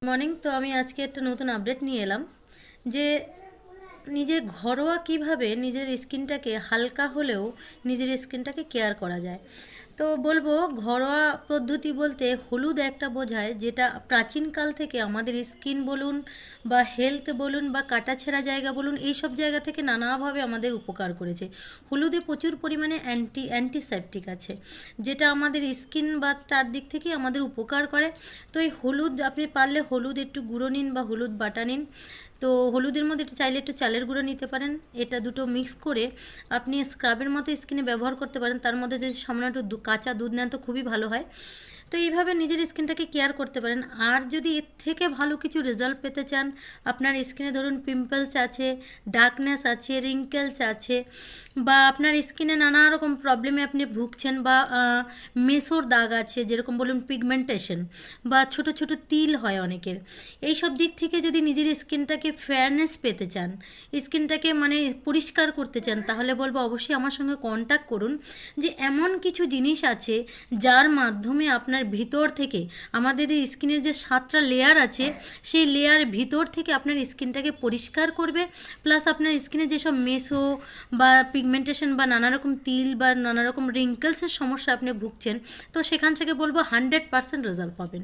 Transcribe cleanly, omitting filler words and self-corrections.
Morning. তো আমি আজকে একটা নতুন আপডেট নিয়ে এলাম যে নিজে ঘরোয়া কিভাবে নিজের স্কিনটাকে হালকা হলেও নিজের স্কিনটাকে কেয়ার করা যায়। তো বলবো ঘরোয়া পদ্ধতি বলতে হলুদ একটা বোঝায়, যেটা প্রাচীনকাল থেকে আমাদের স্কিন বলুন বা হেলথ বলুন বা কাটাছেঁড়া জায়গা বলুন, এই সব জায়গা থেকে নানাভাবে আমাদের উপকার করেছে। হলুদে প্রচুর পরিমাণে অ্যান্টিসেপটিক আছে, যেটা আমাদের স্কিন বা চারদিক থেকে আমাদের উপকার করে। তো এই হলুদ আপনি পারলে হলুদ একটু গুঁড়ো নিন বা হলুদ বাটা নিন। তো হলুদের মধ্যে একটু চাইলে একটু চালের গুঁড়ো নিতে পারেন। এটা দুটো মিক্স করে আপনি স্ক্রাবের মতো স্কিনে ব্যবহার করতে পারেন। তার মধ্যে যদি সামান্য একটু কাঁচা দুধ নেন তো খুবই ভালো হয়। তো এইভাবে নিজের স্কিনটাকে কেয়ার করতে পারেন। আর যদি এর থেকে ভালো কিছু রেজাল্ট পেতে চান, আপনার স্কিনে ধরুন পিম্পলস আছে, ডার্কনেস আছে, রিঙ্কেলস আছে, বা আপনার স্কিনে নানা রকম প্রবলেমে আপনি ভুগছেন, বা মেসোর দাগ আছে, যেরকম বলুন পিগমেন্টেশন, বা ছোট ছোট তিল হয় অনেকের, এই সব দিক থেকে যদি নিজের স্কিনটাকে ফেয়ারনেস পেতে চান, স্কিনটাকে মানে পরিষ্কার করতে চান, তাহলে বলবো অবশ্যই আমার সঙ্গে কন্ট্যাক্ট করুন। যে এমন কিছু জিনিস আছে যার মাধ্যমে আপনার ভিতর থেকে, আমাদের এই স্কিনের যে 7টা লেয়ার আছে, সেই লেয়ার ভিতর থেকে আপনার স্কিনটাকে পরিষ্কার করবে। প্লাস আপনার স্কিনে যেসব মেসো বা পিগমেন্টেশন বা নানা রকম তিল বা নানা রকম রিঙ্কেলসের সমস্যা আপনি ভুগছেন, তো সেখান থেকে বলবো 100% রেজাল্ট পাবেন।